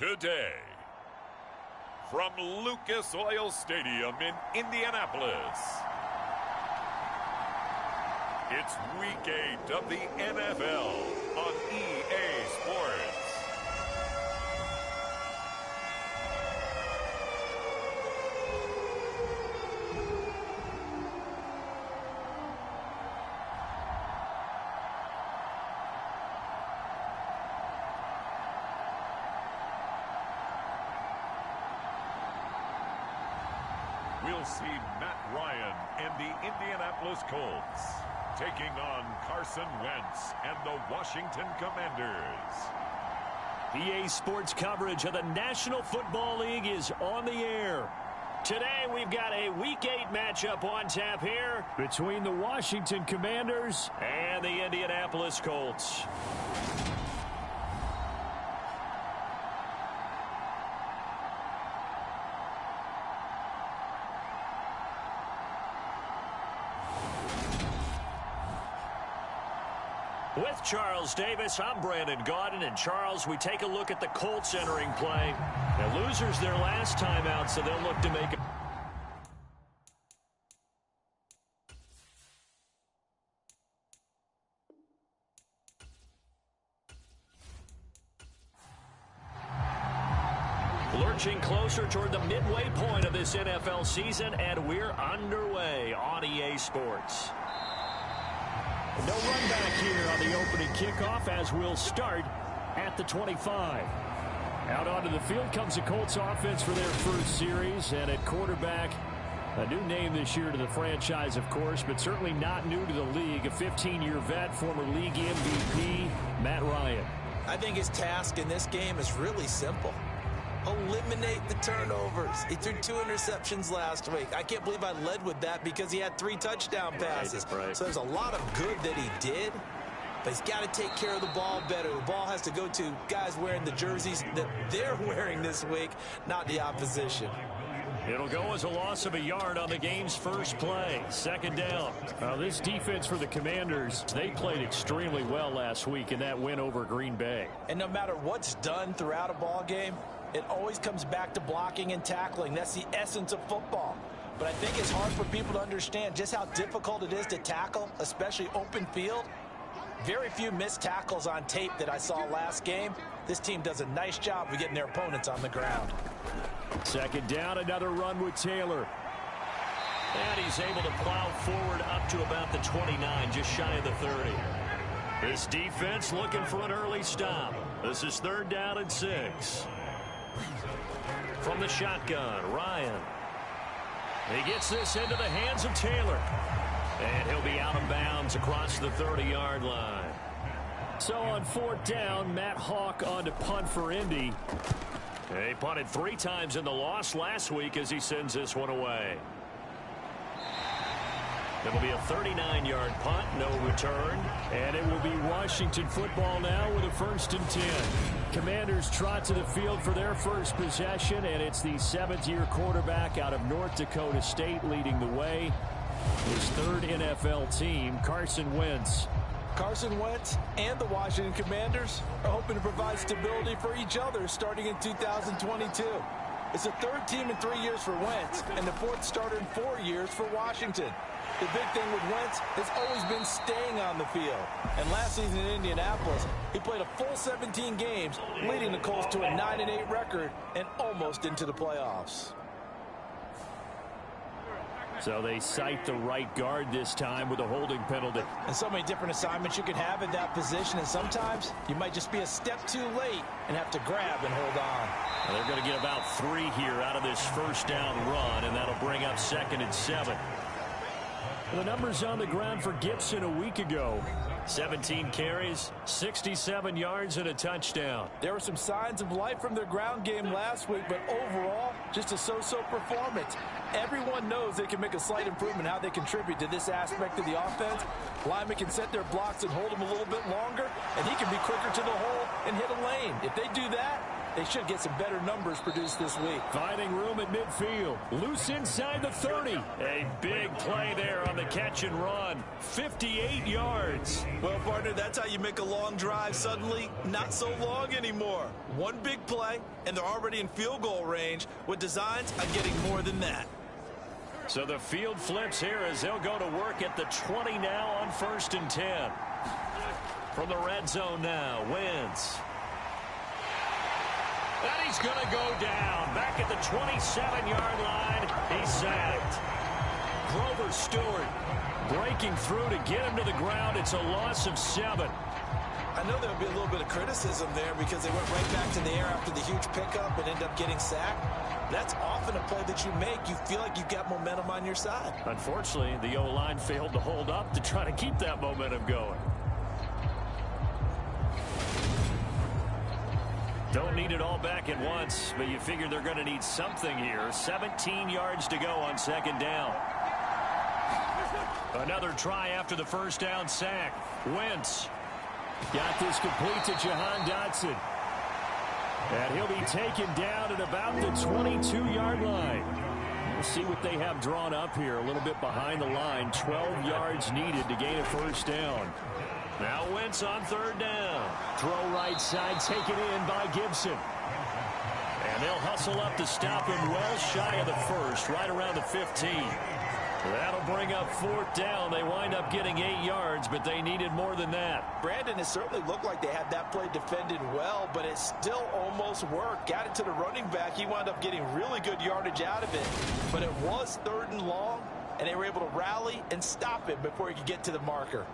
today. From Lucas Oil Stadium in Indianapolis, it's Week 8 of the NFL on EA Sports. We'll see Matt Ryan and the Indianapolis Colts taking on Carson Wentz and the Washington Commanders. EA Sports coverage of the National Football League is on the air. Today we've got a Week 8 matchup on tap here between the Washington Commanders and the Indianapolis Colts. With Charles Davis, I'm Brandon Gaudin. And Charles, we take a look at the Colts entering play. Now, losers their last time out, so they'll look to make it. Lurching closer toward the midway point of this NFL season, and we're underway on EA Sports. No run back here on the opening kickoff as we'll start at the 25. Out onto the field comes the Colts offense for their first series. And at quarterback, a new name this year to the franchise, of course, but certainly not new to the league. A 15-year vet, former league MVP, Matt Ryan. I think his task in this game is really simple. Eliminate the turnovers. He threw 2 interceptions last week. I can't believe I led with that because he had 3 touchdown passes. Right. So there's a lot of good that he did, but he's got to take care of the ball better. The ball has to go to guys wearing the jerseys that they're wearing this week, not the opposition. It'll go as a loss of a yard on the game's first play. Second down. Now, this defense for the Commanders, they played extremely well last week in that win over Green Bay. And no matter what's done throughout a ball game, it always comes back to blocking and tackling. That's the essence of football. But I think it's hard for people to understand just how difficult it is to tackle, especially open field. Very few missed tackles on tape that I saw last game. This team does a nice job of getting their opponents on the ground. Second down, another run with Taylor. And he's able to plow forward up to about the 29, just shy of the 30. This defense looking for an early stop. This is 3rd down and 6. From the shotgun, Ryan. He gets this into the hands of Taylor. And he'll be out of bounds across the 30-yard line. So on 4th down, Matt Hawk on to punt for Indy. He punted 3 times in the loss last week as he sends this one away. It'll be a 39-yard punt, no return. And it will be Washington football now with a 1st and 10. Commanders trot to the field for their first possession, and it's the 7th-year quarterback out of North Dakota State leading the way. His 3rd NFL team, Carson Wentz. Carson Wentz and the Washington Commanders are hoping to provide stability for each other starting in 2022. It's the 3rd team in 3 years for Wentz and the 4th starter in 4 years for Washington. The big thing with Wentz has always been staying on the field. And last season in Indianapolis, he played a full 17 games, leading the Colts to a 9-8 record and almost into the playoffs. So they cite the right guard this time with a holding penalty. And so many different assignments you can have at that position, and sometimes you might just be a step too late and have to grab and hold on. Well, they're going to get about 3 here out of this 1st down run, and that'll bring up 2nd and 7. The numbers on the ground for Gibson a week ago. 17 carries, 67 yards, and a touchdown. There were some signs of life from their ground game last week, but overall, just a so-so performance. Everyone knows they can make a slight improvement how they contribute to this aspect of the offense. Linemen can set their blocks and hold them a little bit longer, and he can be quicker to the hole and hit a lane. If they do that, They should get some better numbers produced this week. Finding room at midfield. Loose inside the 30. A big play there on the catch and run. 58 yards. Well, partner, that's how you make a long drive suddenly not so long anymore. One big play, and they're already in field goal range with designs on getting more than that. So the field flips here as they'll go to work at the 20 now on 1st and 10. From the red zone now, Wentz. And he's going to go down. Back at the 27-yard line, he's sacked. Grover Stewart breaking through to get him to the ground. It's a loss of 7. I know there'll be a little bit of criticism there because they went right back to the air after the huge pickup and end up getting sacked. That's often a play that you make. You feel like you've got momentum on your side. Unfortunately, the O-line failed to hold up to try to keep that momentum going. Don't need it all back at once, but you figure they're going to need something here. 17 yards to go on 2nd down. Another try after the 1st down sack. Wentz got this complete to Jahan Dotson. And he'll be taken down at about the 22-yard line. We'll see what they have drawn up here. A little bit behind the line. 12 yards needed to gain a 1st down. Now Wentz on 3rd down. Throw right side, taken in by Gibson. And they'll hustle up to stop him well shy of the 1st, right around the 15. That'll bring up 4th down. They wind up getting 8 yards, but they needed more than that. Brandon, it certainly looked like they had that play defended well, but it still almost worked. Got it to the running back. He wound up getting really good yardage out of it, but it was 3rd and long, and they were able to rally and stop it before he could get to the marker.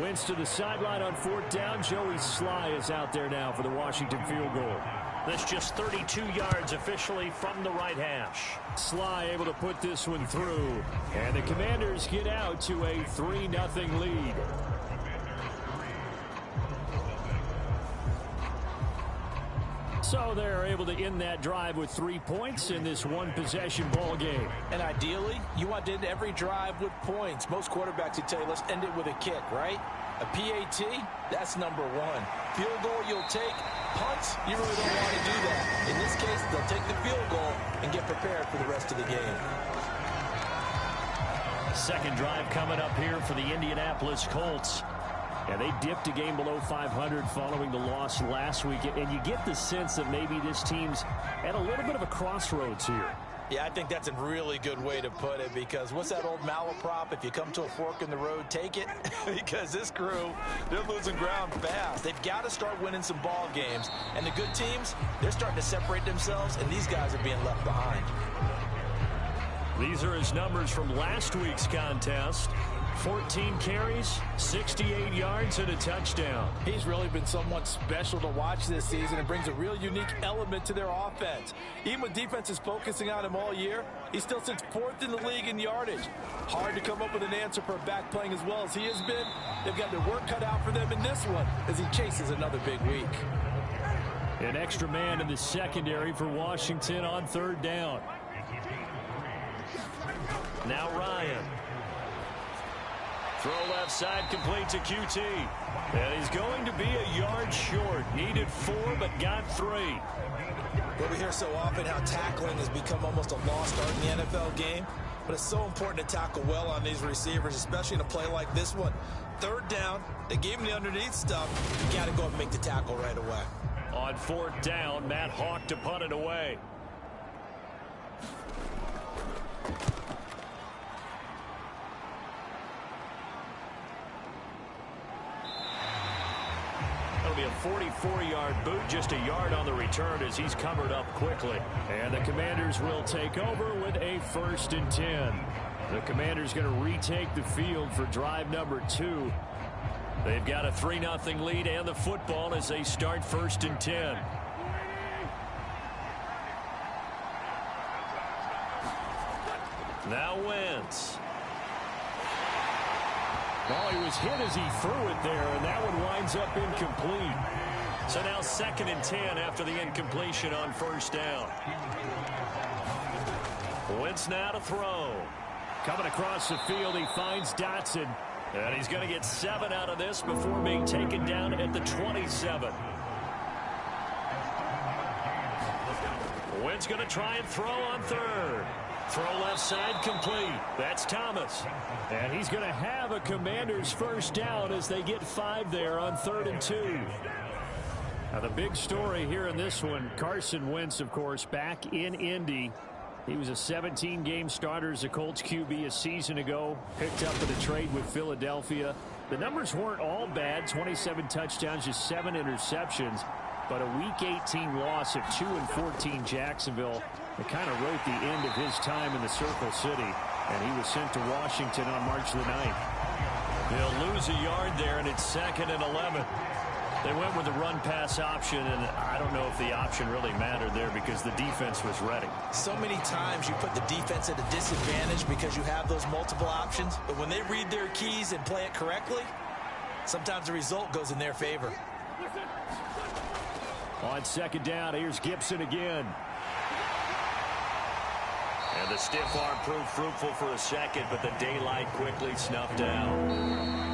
Wentz to the sideline on 4th down. Joey Sly is out there now for the Washington field goal. That's just 32 yards officially from the right hash. Sly able to put this one through. And the Commanders get out to a 3-0 lead. So they're able to end that drive with 3 points in this one-possession ball game. And ideally, you want to end every drive with points. Most quarterbacks would tell you, let's end it with a kick, right? A PAT, that's number 1. Field goal you'll take. Punts, you really don't want to do that. In this case, they'll take the field goal and get prepared for the rest of the game. Second drive coming up here for the Indianapolis Colts. And they dipped a game below 500 following the loss last week. And you get the sense that maybe this team's at a little bit of a crossroads here. Yeah, I think that's a really good way to put it, because what's that old malaprop? If you come to a fork in the road, take it. Because this crew, they're losing ground fast. They've got to start winning some ball games. And the good teams, they're starting to separate themselves, and these guys are being left behind. These are his numbers from last week's contest. 14 carries, 68 yards, and a touchdown. He's really been somewhat special to watch this season and brings a real unique element to their offense. Even with defenses focusing on him all year, he still sits 4th in the league in yardage. Hard to come up with an answer for a back playing as well as he has been. They've got their work cut out for them in this one as he chases another big week. An extra man in the secondary for Washington on 3rd down. Now Ryan. Throw left side, complete to QT. And he's going to be a yard short. Needed 4, but got 3. Well, we hear so often how tackling has become almost a lost art in the NFL game. But it's so important to tackle well on these receivers, especially in a play like this one. 3rd down, they gave him the underneath stuff. You got to go and make the tackle right away. On 4th down, Matt Hawk to punt it away. It'll be a 44-yard boot, just a yard on the return as he's covered up quickly. And the Commanders will take over with a 1st and 10. The Commanders going to retake the field for drive number 2. They've got a 3-0 lead and the football as they start 1st and 10. Now Wentz. Well, he was hit as he threw it there, and that one winds up incomplete. So now 2nd and 10 after the incompletion on 1st down. Wentz now to throw. Coming across the field, he finds Dotson. And he's going to get 7 out of this before being taken down at the 27. Wynn's going to try and throw on third. Throw left side complete. That's Thomas. And he's going to have a Commanders first down as they get 5 there on 3rd and 2. Now the big story here in this one, Carson Wentz, of course, back in Indy. He was a 17-game starter as a Colts QB a season ago. Picked up in a trade with Philadelphia. The numbers weren't all bad. 27 touchdowns, just 7 interceptions. But a Week 18 loss at 2-14 Jacksonville. It kind of wrote the end of his time in the Circle City. And he was sent to Washington on March the 9th. He'll lose a yard there, and it's 2nd and 11. They went with the run-pass option, and I don't know if the option really mattered there because the defense was ready. So many times you put the defense at a disadvantage because you have those multiple options. But when they read their keys and play it correctly, sometimes the result goes in their favor. On 2nd down, here's Gibson again. And the stiff arm proved fruitful for a second, but the daylight quickly snuffed out.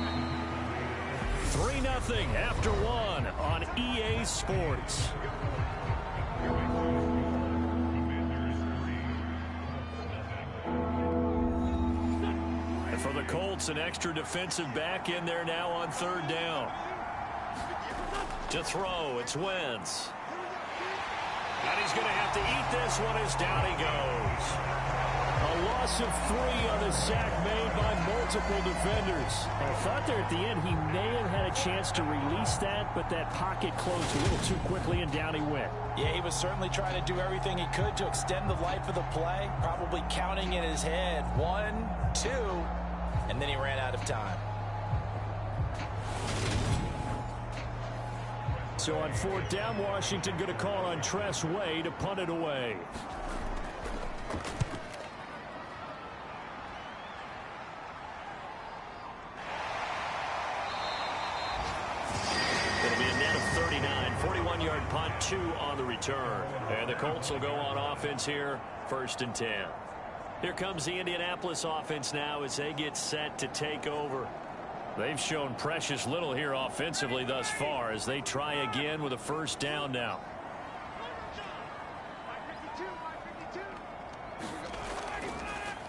3-0 after 1 on EA Sports. And for the Colts, an extra defensive back in there now on 3rd down. To throw, it's Wentz. And he's going to have to eat this one as down he goes. A loss of 3 on the sack made by multiple defenders. I thought there at the end he may have had a chance to release that, but that pocket closed a little too quickly and down he went. Yeah, he was certainly trying to do everything he could to extend the life of the play, probably counting in his head 1, 2, and then he ran out of time. So on 4th down, Washington going to call on Tress Way to punt it away. It'll be a net of 39, 41-yard punt, 2 on the return. And the Colts will go on offense here, 1st and 10. Here comes the Indianapolis offense now as they get set to take over. They've shown precious little here offensively thus far as they try again with a 1st down now.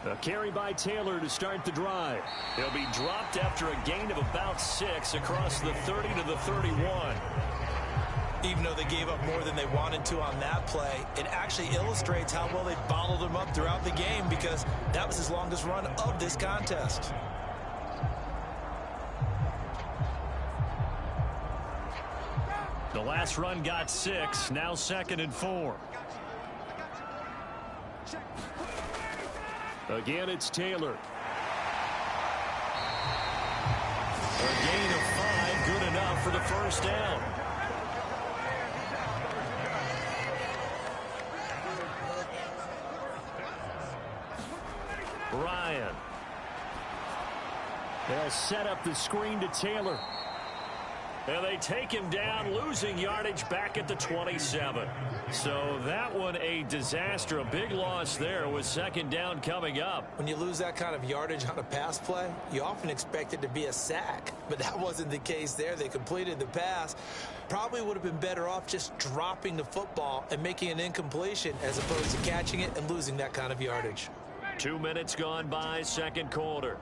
A carry by Taylor to start the drive. He'll be dropped after a gain of about 6 across the 30 to the 31. Even though they gave up more than they wanted to on that play, it actually illustrates how well they bottled them up throughout the game because that was his longest run of this contest. The last run got 6, now 2nd and 4. Again, it's Taylor. A gain of 5, good enough for the 1st down. Ryan. They'll set up the screen to Taylor. And they take him down, losing yardage back at the 27. So that one a disaster, a big loss there with 2nd down coming up. When you lose that kind of yardage on a pass play, you often expect it to be a sack. But that wasn't the case there. They completed the pass. Probably would have been better off just dropping the football and making an incompletion as opposed to catching it and losing that kind of yardage. 2 minutes gone by, 2nd quarter.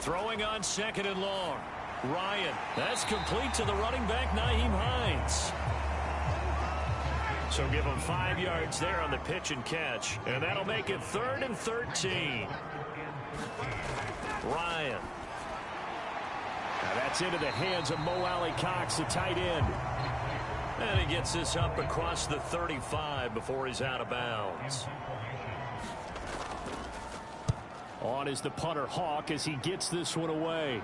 Throwing on 2nd and long. Ryan. That's complete to the running back, Nyheim Hines. So give him 5 yards there on the pitch and catch. And that'll make it 3rd and 13. Ryan. Now that's into the hands of Mo Alley Cox, the tight end. And he gets this up across the 35 before he's out of bounds. On is the punter Hawk as he gets this one away.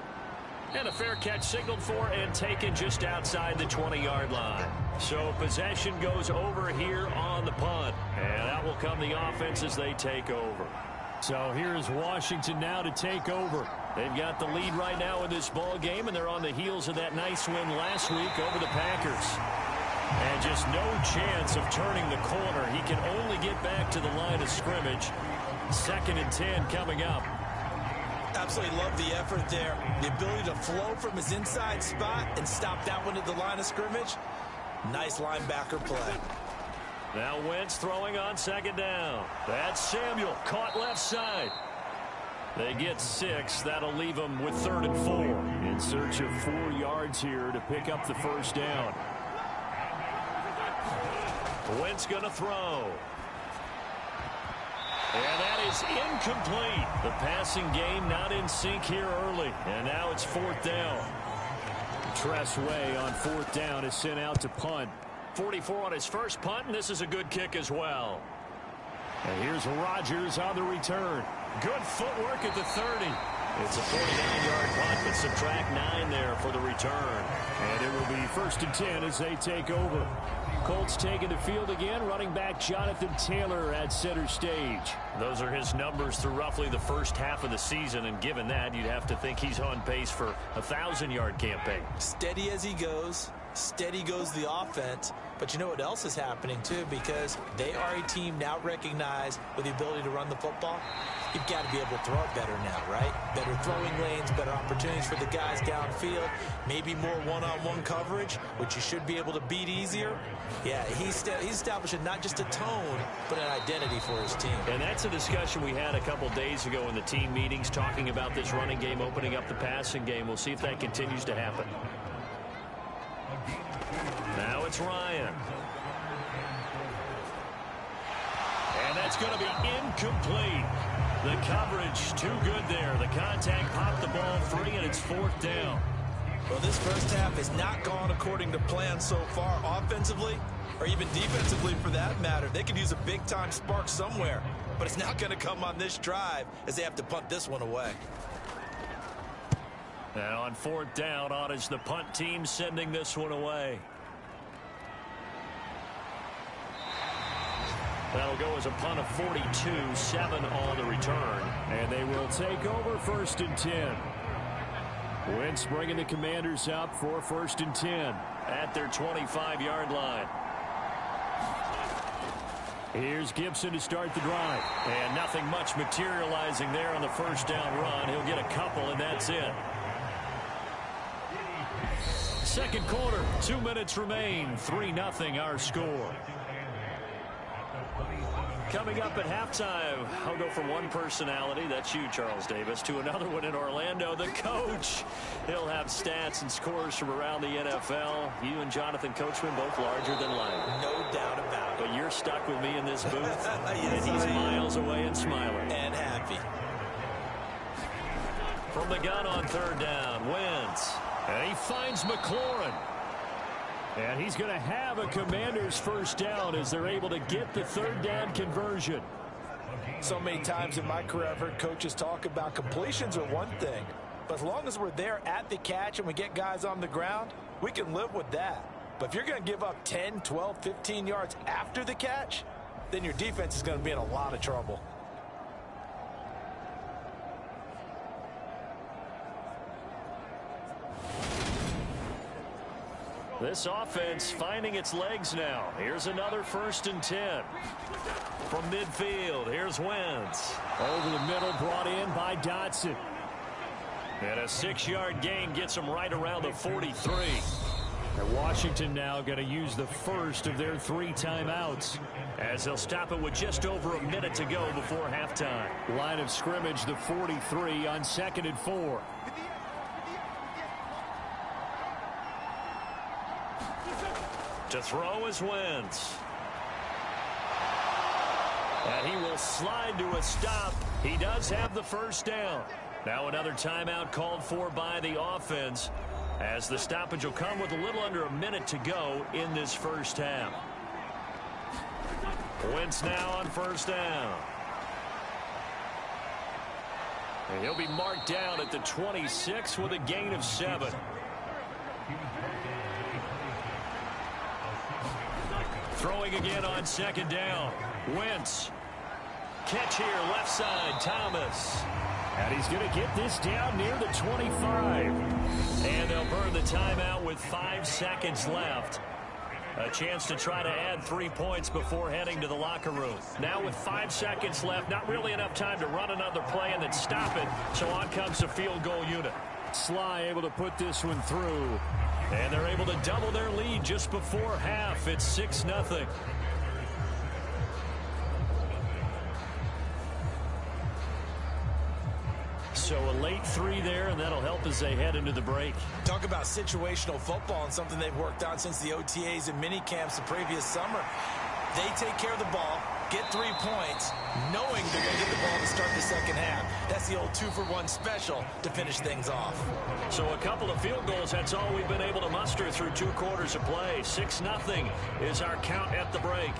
And a fair catch signaled for and taken just outside the 20-yard line. So possession goes over here on the punt. And out will come the offense as they take over. So here's Washington now to take over. They've got the lead right now in this ball game, and they're on the heels of that nice win last week over the Packers. And just no chance of turning the corner. He can only get back to the line of scrimmage. 2nd and 10 coming up. Absolutely love the effort there. The ability to flow from his inside spot and stop that one at the line of scrimmage. Nice linebacker play. Now Wentz throwing on second down. That's Samuel, caught left side. They get 6. That'll leave them with 3rd and 4. In search of 4 yards here to pick up the first down. Wentz going to throw. And that is incomplete. The passing game not in sync here early. And now it's 4th down. Tress Way on 4th down is sent out to punt. 44 on his first punt, and this is a good kick as well. And here's Rodgers on the return. Good footwork at the 30. It's a 49-yard punt, but subtract 9 there for the return. And it will be 1st and 10 as they take over. Colts taking the field again. Running back Jonathan Taylor at center stage. Those are his numbers through roughly the first half of the season, and given that, you'd have to think he's on pace for a 1,000-yard campaign. Steady as he goes. Steady goes the offense. But you know what else is happening, too, because they are a team now recognized with the ability to run the football. You've got to be able to throw it better now, right? Better throwing lanes, better opportunities for the guys downfield, maybe more one-on-one coverage, which you should be able to beat easier. Yeah, he's establishing not just a tone, but an identity for his team. And that's a discussion we had a couple days ago in the team meetings, talking about this running game, opening up the passing game. We'll see if that continues to happen. Now it's Ryan. And that's going to be incomplete. The coverage too good there. The contact popped the ball free, and it's 4th down. Well, this first half has not gone according to plan so far offensively, or even defensively for that matter. They could use a big-time spark somewhere, but it's not going to come on this drive as they have to punt this one away. Now on 4th down, on is the punt team sending this one away. That'll go as a punt of 42, 7 on the return. And they will take over 1st and 10. Wentz bringing the Commanders up for 1st and 10 at their 25-yard line. Here's Gibson to start the drive. And nothing much materializing there on the first down run. He'll get a couple, and that's it. Second quarter, 2 minutes remain. 3-0 our score. Coming up at halftime, I'll go from one personality, that's you, Charles Davis, to another one in Orlando, the coach. He'll have stats and scores from around the NFL. You and Jonathan Coachman both larger than life. No doubt about it. But you're stuck with me in this booth, yes, and he's miles away and smiling. And happy. From the gun on 3rd down, Wentz. And he finds McLaurin. And he's going to have a Commanders first down as they're able to get the 3rd down conversion. So many times in my career, I've heard coaches talk about completions are one thing. But as long as we're there at the catch and we get guys on the ground, we can live with that. But if you're going to give up 10, 12, 15 yards after the catch, then your defense is going to be in a lot of trouble. This offense finding its legs now. Here's another 1st and 10. From midfield, here's Wentz. Over the middle, brought in by Dotson. And a 6-yard gain gets him right around the 43. And Washington now going to use the first of their 3 timeouts, as they'll stop it with just over a minute to go before halftime. Line of scrimmage, the 43 on 2nd and 4. To throw is Wentz. And he will slide to a stop. He does have the first down. Now another timeout called for by the offense, as the stoppage will come with a little under a minute to go in this first half. Wentz now on 1st down. And he'll be marked down at the 26 with a gain of 7. Throwing again on 2nd down. Wentz. Catch here, left side, Thomas. And he's going to get this down near the 25. And they'll burn the timeout with 5 seconds left. A chance to try to add 3 points before heading to the locker room. Now with 5 seconds left, not really enough time to run another play and then stop it. So on comes the field goal unit. Sly able to put this one through. And they're able to double their lead just before half. It's 6-0. So a late 3 there, and that'll help as they head into the break. Talk about situational football and something they've worked on since the OTAs and mini camps the previous summer. They take care of the ball, get 3 points, knowing they're going to get the ball to start the second half. That's the old 2-for-1 special to finish things off. So a couple of field goals, that's all we've been able to muster through 2 quarters of play. 6-0 is our count at the break.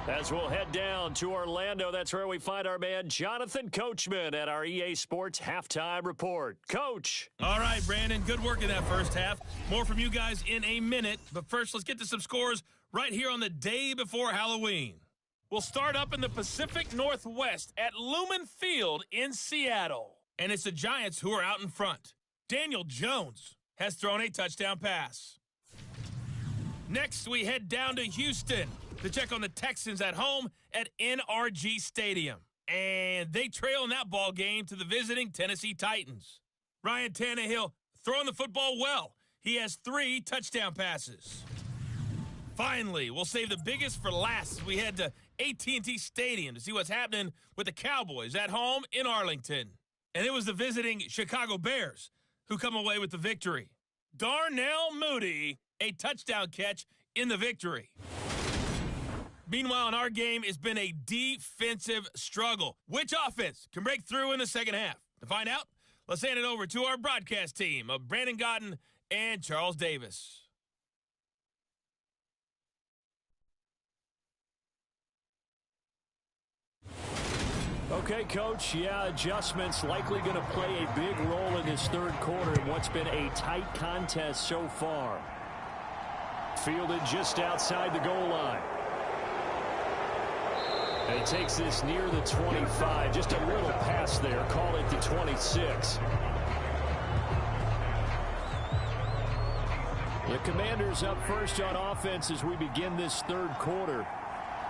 As we'll head down to Orlando, that's where we find our man Jonathan Coachman at our EA Sports Halftime Report. Coach. All right, Brandon, good work in that first half. More from you guys in a minute. But first, let's get to some scores right here on the day before Halloween. We'll start up in the Pacific Northwest at Lumen Field in Seattle. And it's the Giants who are out in front. Daniel Jones has thrown a touchdown pass. Next, we head down to Houston to check on the Texans at home at NRG Stadium. And they trail in that ball game to the visiting Tennessee Titans. Ryan Tannehill throwing the football well. He has 3 touchdown passes. Finally, we'll save the biggest for last as we head to AT&T Stadium to see what's happening with the Cowboys at home in Arlington. And it was the visiting Chicago Bears who come away with the victory. Darnell Mooney, a touchdown catch in the victory. Meanwhile, in our game, it's been a defensive struggle. Which offense can break through in the second half? To find out, let's hand it over to our broadcast team of Brandon Godden and Charles Davis. Okay, Coach, adjustments likely going to play a big role in this third quarter in what's been a tight contest so far. Fielded just outside the goal line. And he takes this near the 25. Just a little pass there. Call it the 26. The Commanders up first on offense as we begin this third quarter.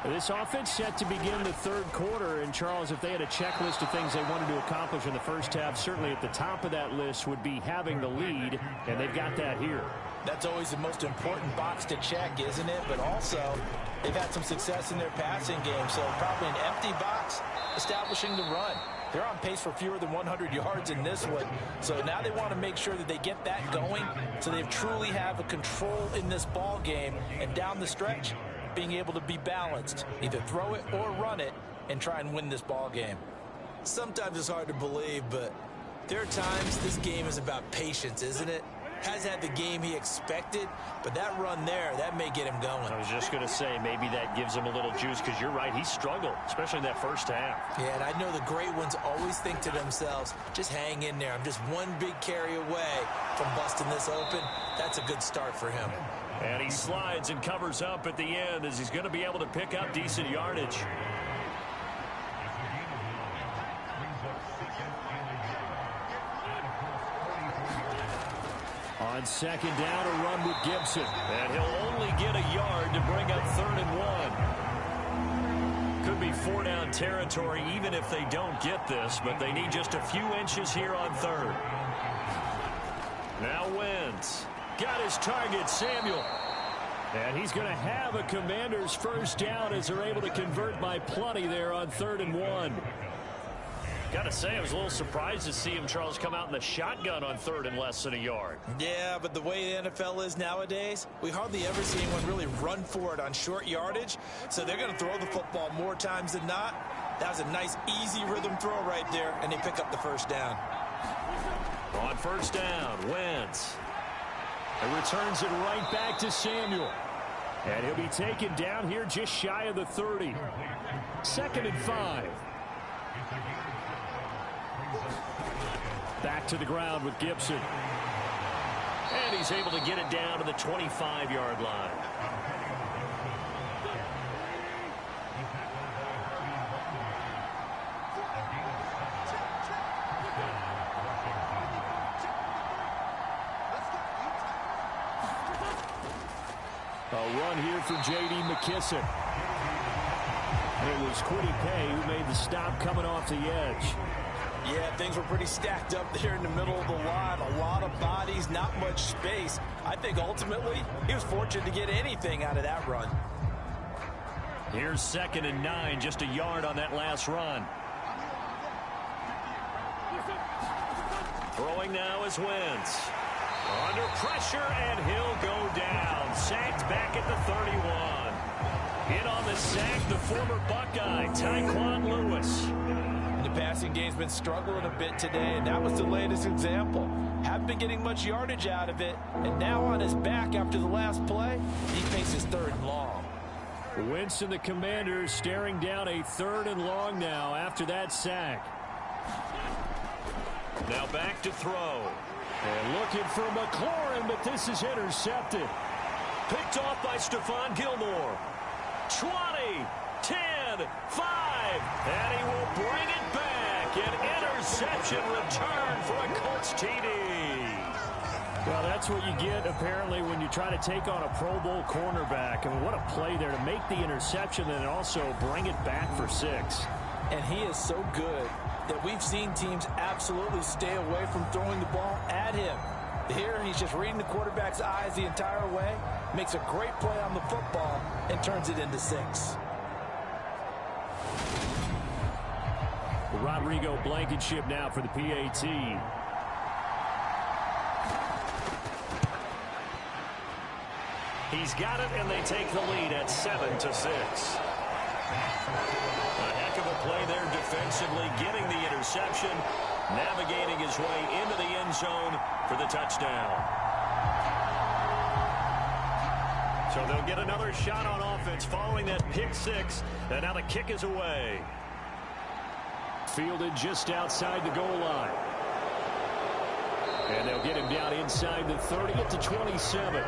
This offense set to begin the third quarter. And, Charles, if they had a checklist of things they wanted to accomplish in the first half, certainly at the top of that list would be having the lead, and they've got that here. That's always the most important box to check, isn't it? But also, they've had some success in their passing game, so probably an empty box establishing the run. They're on pace for fewer than 100 yards in this one, so now they want to make sure that they get that going so they truly have a control in this ball game, and down the stretch, being able to be balanced, either throw it or run it, and try and win this ball game. Sometimes it's hard to believe, but there are times this game is about patience, isn't it? Has had the game he expected, but that run there, that may get him going. I was just going to say, maybe that gives him a little juice, because you're right, he struggled, especially in that first half. Yeah, and I know the great ones always think to themselves, just hang in there. I'm just one big carry away from busting this open. That's a good start for him. And he slides and covers up at the end as he's going to be able to pick up decent yardage. On second down, a run with Gibson. And he'll only get a yard to bring up 3rd and 1. Could be 4-down territory even if they don't get this, but they need just a few inches here on 3rd. Now Wentz. Got his target, Samuel. And he's going to have a Commanders first down as they're able to convert by plenty there on 3rd and 1. Got to say, I was a little surprised to see him, Charles, come out in the shotgun on 3rd and less than a yard. Yeah, but the way the NFL is nowadays, we hardly ever see anyone really run for it on short yardage. So they're going to throw the football more times than not. That was a nice, easy rhythm throw right there, and they pick up the first down. On first down, Wentz. And returns it right back to Samuel. And he'll be taken down here just shy of the 30. 2nd and 5. Back to the ground with Gibson. And he's able to get it down to the 25-yard line. A run here for J.D. McKissick. It was Kwity Paye who made the stop coming off the edge. Yeah, things were pretty stacked up there in the middle of the line. A lot of bodies, not much space. I think ultimately he was fortunate to get anything out of that run. Here's 2nd and 9, just a yard on that last run. Throwing now is Wentz. Under pressure, and he'll go down. Sacked back at the 31. In on the sack, the former Buckeye, Tyquan Lewis. The passing game's been struggling a bit today, and that was the latest example. Haven't been getting much yardage out of it, and now on his back after the last play, he faces 3rd and long. Wentz and the Commanders staring down a 3rd and long now after that sack. Now back to throw. And looking for McLaurin, but this is intercepted. Picked off by Stephon Gilmore. 20, 10, 5, and he will bring it back. An interception return for a Colts TD. Well, that's what you get, apparently, when you try to take on a Pro Bowl cornerback. I mean, what a play there to make the interception and also bring it back for 6. And he is so good that we've seen teams absolutely stay away from throwing the ball at him. Here, he's just reading the quarterback's eyes the entire way, makes a great play on the football, and turns it into 6. Rodrigo Blankenship now for the PAT. He's got it, and they take the lead at 7-6. A heck of a play there defensively, getting the interception, navigating his way into the end zone for the touchdown. So they'll get another shot on offense following that pick 6, and now the kick is away. Fielded just outside the goal line. And they'll get him down inside the 30 at the 27.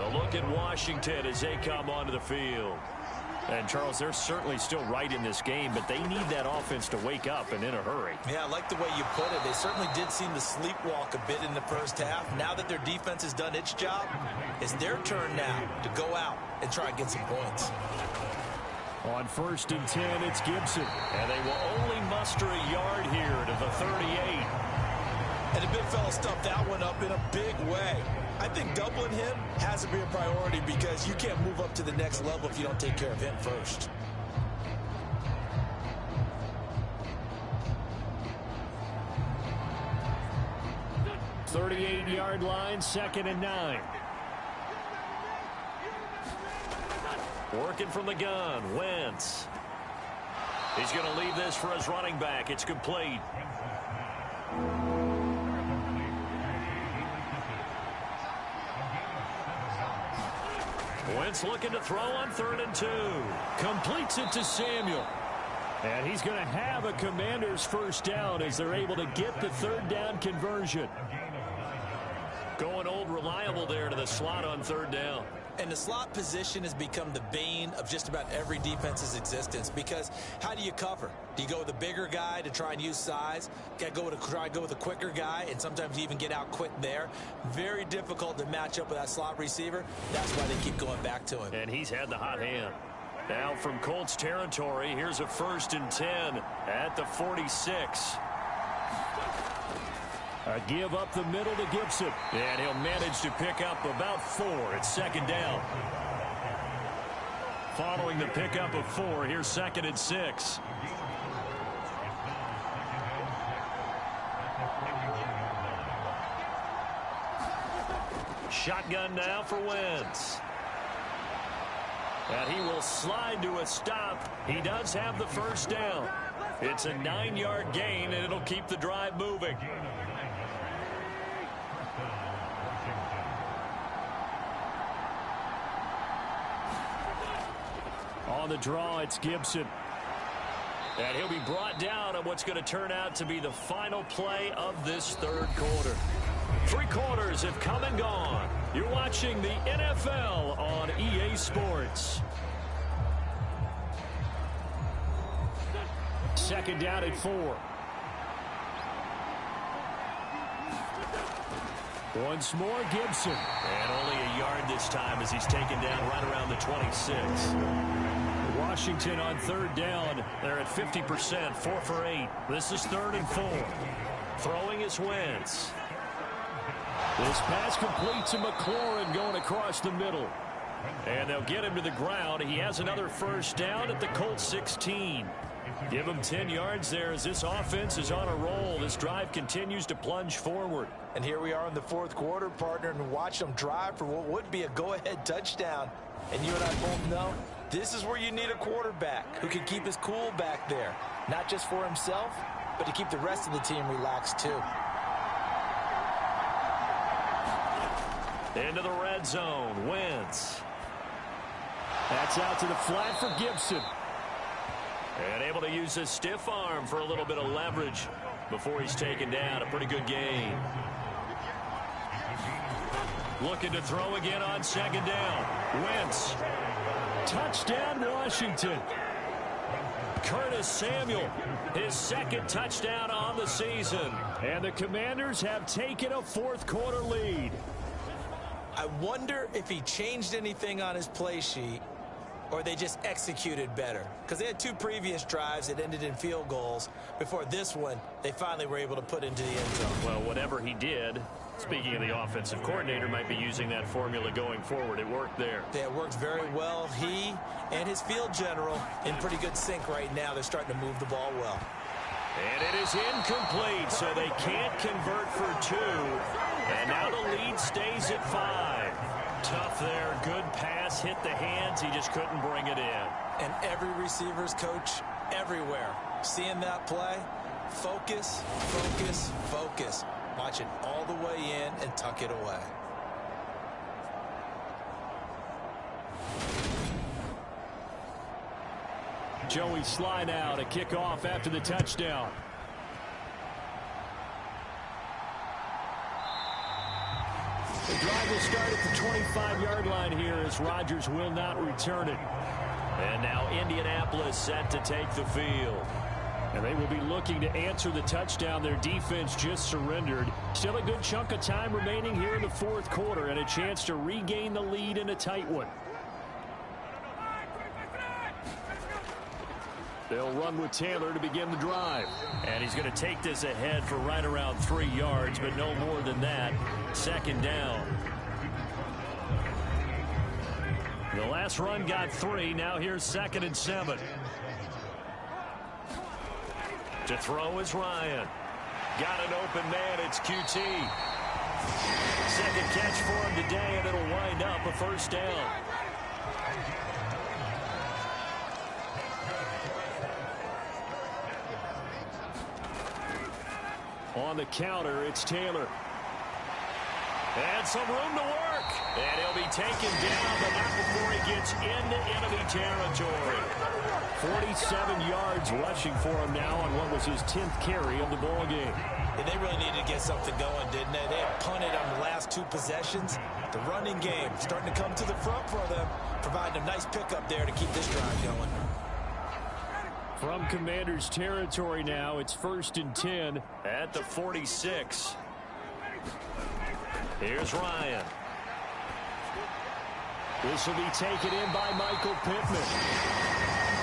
A look at Washington as they come onto the field. And, Charles, they're certainly still right in this game, but they need that offense to wake up and in a hurry. Yeah, I like the way you put it. They certainly did seem to sleepwalk a bit in the first half. Now that their defense has done its job, it's their turn now to go out and try and get some points. On 1st and 10, it's Gibson. And they will only muster a yard here to the 38. And the big fella stuffed that one up in a big way. I think doubling him has to be a priority because you can't move up to the next level if you don't take care of him first. The 38-yard line, 2nd and 9. Working from the gun, Wentz. He's going to leave this for his running back. It's complete. Wentz looking to throw on 3rd and 2. Completes it to Samuel. And he's going to have a Commander's first down as they're able to get the 3rd down conversion. Going old reliable there to the slot on 3rd down. And the slot position has become the bane of just about every defense's existence because how do you cover? Do you go with a bigger guy to try and use size? Got to try and go with a quicker guy, and sometimes you even get out quick there. Very difficult to match up with that slot receiver. That's why they keep going back to him. And he's had the hot hand. Now from Colts territory, here's a 1st and 10 at the 46. A give up the middle to Gibson. And he'll manage to pick up about 4. It's 2nd down. Following the pickup of 4, here's 2nd and 6. Shotgun now for Wentz. And he will slide to a stop. He does have the first down. It's a 9-yard gain, and it'll keep the drive moving. On the draw, it's Gibson. And he'll be brought down on what's going to turn out to be the final play of this 3rd quarter. 3 quarters have come and gone. You're watching the NFL on EA Sports. 2nd down at 4. Once more, Gibson. And only a yard this time as he's taken down right around the 26. Washington on third down. They're at 50%, 4 for 8. This is 3rd and 4. Throwing is Wentz. This pass complete to McLaurin going across the middle. And they'll get him to the ground. He has another first down at the Colts 16. Give him 10 yards there as this offense is on a roll. This drive continues to plunge forward. And here we are in the 4th quarter, partner, and watch them drive for what would be a go-ahead touchdown. And you and I both know this is where you need a quarterback who can keep his cool back there. Not just for himself, but to keep the rest of the team relaxed too. Into the red zone, Wentz. That's out to the flat for Gibson. And able to use his stiff arm for a little bit of leverage before he's taken down. A pretty good gain. Looking to throw again on 2nd down. Wentz. Touchdown, Washington. Curtis Samuel, his 2nd touchdown on the season. And the Commanders have taken a 4th quarter lead. I wonder if he changed anything on his play sheet or they just executed better. Because they had 2 previous drives that ended in field goals. Before this one, they finally were able to put into the end zone. Well, whatever he did, speaking of the offensive coordinator, might be using that formula going forward. It worked there. Yeah, it worked very well. He and his field general in pretty good sync right now. They're starting to move the ball well. And it is incomplete, so they can't convert for 2. And now the lead stays at 5. Tough there. Good pass. Hit the hands. He just couldn't bring it in. And every receiver's coach everywhere. Seeing that play, focus, focus, focus. Watch it all the way in and tuck it away. Joey Sly now to kick off after the touchdown. The drive will start at the 25-yard line here as Rodgers will not return it. And now Indianapolis set to take the field. And they will be looking to answer the touchdown their defense just surrendered. Still a good chunk of time remaining here in the 4th quarter and a chance to regain the lead in a tight one. They'll run with Taylor to begin the drive. And he's going to take this ahead for right around 3 yards, but no more than that. 2nd down. The last run got 3. Now here's 2nd and 7. To throw is Ryan. Got an open man. It's QT. 2nd catch for him today, and it'll wind up a first down. On the counter, it's Taylor. And some room to work. And he'll be taken down, but not before he gets into enemy territory. 47 yards rushing for him now on what was his 10th carry of the ball game. And they really needed to get something going, didn't they? They had punted on the last 2 possessions. The running game starting to come to the front for them, providing a nice pickup there to keep this drive going. From Commanders territory now, it's 1st and 10. At the 46. Here's Ryan. This will be taken in by Michael Pittman.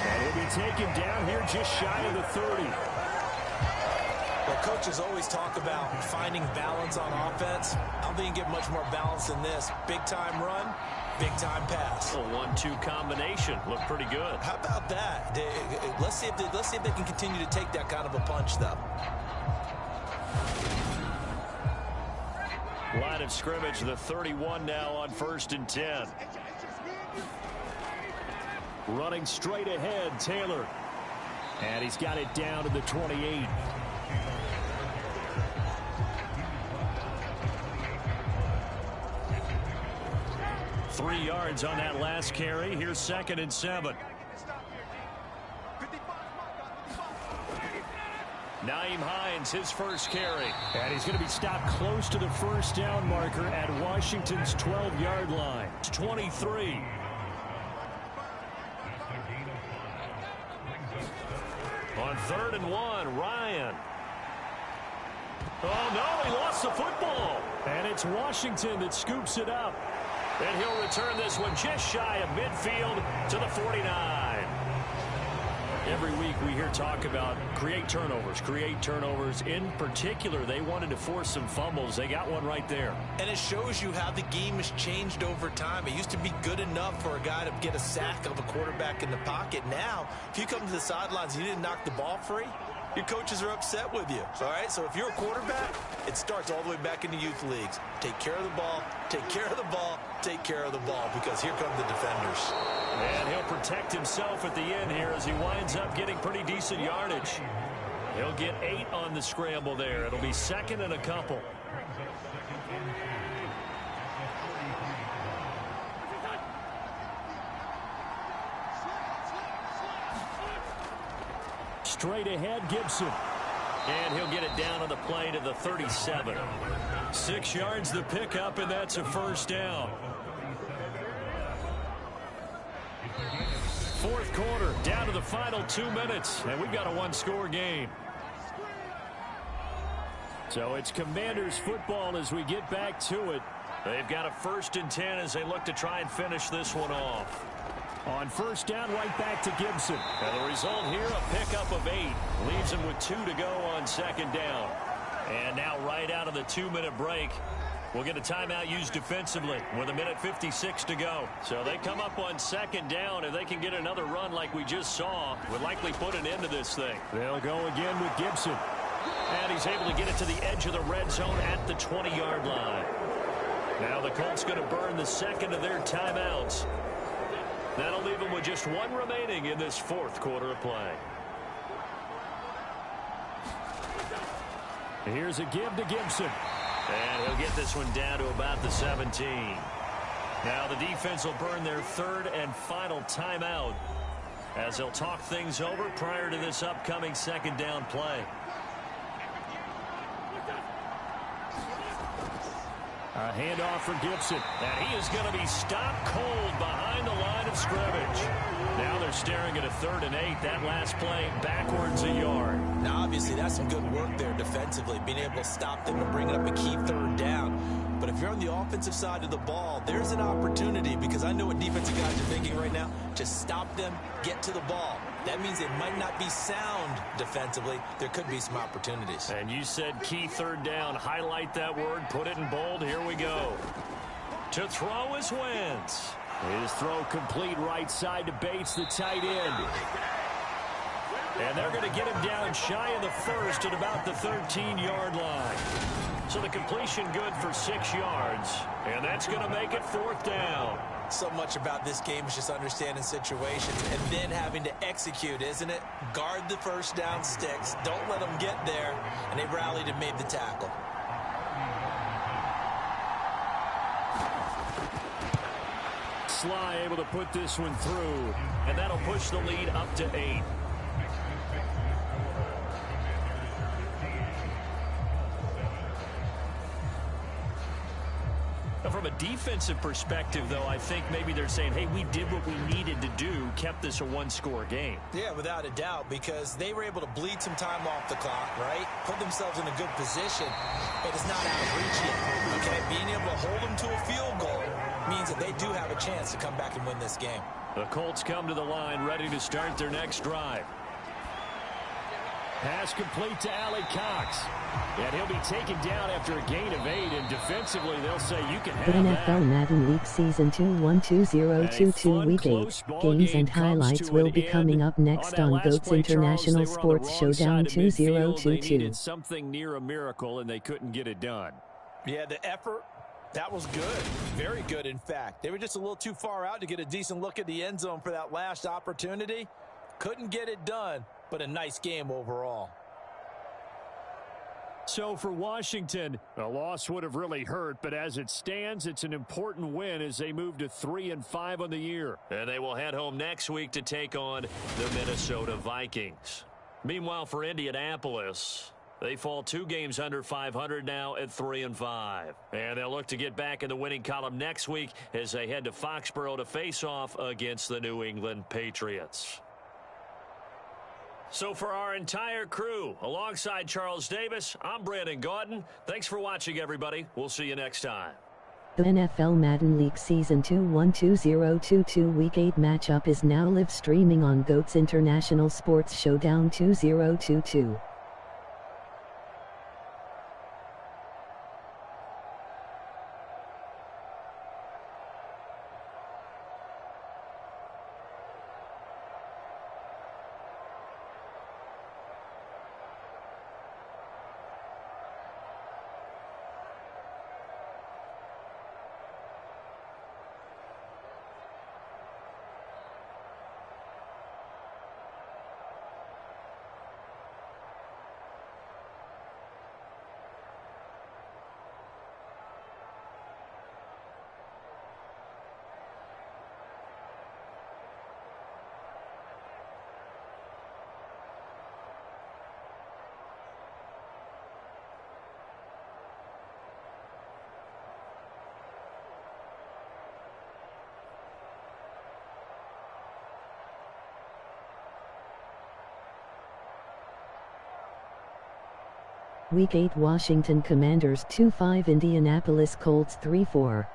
And he'll be taken down here just shy of the 30. Well, coaches always talk about finding balance on offense. I don't think you get much more balance than this. Big-time run, big-time pass. A 1-2 combination. Looked pretty good. How about that? Let's see if they can continue to take that kind of a punch, though. Line of scrimmage, the 31 now on 1st and 10. Running straight ahead, Taylor. And he's got it down to the 28. Three yards on that last carry. Here's 2nd and 7. Nyheim Hines, his first carry. And he's going to be stopped close to the first down marker at Washington's 12-yard line. It's 23. On 3rd and 1, Ryan. Oh, no, he lost the football. And It's Washington that scoops it up. And he'll return this one just shy of midfield to the 49. Every week we hear talk about create turnovers. In particular, they wanted to force some fumbles. They got one right there. And it shows you how the game has changed over time. It used to be good enough for a guy to get a sack of a quarterback in the pocket. Now, if you come to the sidelines and you didn't knock the ball free, your coaches are upset with you. All right, so if you're a quarterback, it starts all the way back in the youth leagues. Take care of the ball, take care of the ball, take care of the ball, because here come the defenders. And he'll protect himself at the end here as he winds up getting pretty decent yardage. He'll get 8 on the scramble there. It'll be second and a couple. Straight ahead, Gibson. And he'll get it down on the play to the 37. 6 yards the pickup, and that's a first down. Fourth quarter, down to the final 2 minutes, and we've got a one-score game. So it's Commanders football as we get back to it. They've got a 1st and 10 as they look to try and finish this one off. On first down, right back to Gibson. And the result here, a pickup of 8. Leaves him with 2 to go on second down. And now right out of the 2-minute break, we'll get a timeout used defensively with 1:56 to go. So they come up on second down, and they can get another run like we just saw. Would likely put an end to this thing. They'll go again with Gibson. And he's able to get it to the edge of the red zone at the 20-yard line. Now the Colts going to burn the second of their timeouts. That'll leave him with just 1 remaining in this fourth quarter of play. Here's a give to Gibson. And he'll get this one down to about the 17. Now the defense will burn their 3rd and final timeout as they'll talk things over prior to this upcoming second down play. A handoff for Gibson. And he is going to be stopped cold behind the line of scrimmage. Now they're staring at a 3rd and 8. That last play backwards a yard. Now, obviously, that's some good work there defensively, being able to stop them and bring up a key 3rd down. But if you're on the offensive side of the ball, there's an opportunity, because I know what defensive guys are thinking right now. Just stop them, get to the ball. That means they might not be sound defensively. There could be some opportunities. And you said key 3rd down. Highlight that word. Put it in bold. Here we go. To throw is Wentz. His throw complete right side to Bates, the tight end. And they're going to get him down shy of the 1st at about the 13-yard line. So the completion good for 6 yards. And that's going to make it 4th down. So much about this game is just understanding situations and then having to execute, isn't it? Guard the first down sticks. Don't let them get there. And they rallied and made the tackle. Sly able to put this one through. And that'll push the lead up to 8. From a defensive perspective, though, I think maybe they're saying, hey, we did what we needed to do, kept this a one-score game. Yeah, without a doubt, because they were able to bleed some time off the clock, right? Put themselves in a good position, but it's not out of reach yet, okay? Being able to hold them to a field goal means that they do have a chance to come back and win this game. The Colts come to the line ready to start their next drive. Pass complete to Alec Cox. And he'll be taken down after a gain of 8, and defensively they'll say you can have that. NFL Madden League Season 212022 Week 8. Games and highlights will be coming up next on GOAT's International Sports Showdown 2022. They needed something near a miracle, and they couldn't get it done. Yeah, the effort, that was good. Very good, in fact. They were just a little too far out to get a decent look at the end zone for that last opportunity. Couldn't get it done, but a nice game overall. So for Washington, a loss would have really hurt, but as it stands, it's an important win as they move to 3-5 on the year. And they will head home next week to take on the Minnesota Vikings. Meanwhile, for Indianapolis, they fall 2 games under 500 now at 3-5. And they'll look to get back in the winning column next week as they head to Foxborough to face off against the New England Patriots. So for our entire crew, alongside Charles Davis, I'm Brandon Gaudin. Thanks for watching, everybody. We'll see you next time. The NFL Madden League Season 21-2022 Week 8 matchup is now live streaming on GOAT's International Sports Showdown 2022. Week 8 Washington Commanders 2-5 Indianapolis Colts 3-4.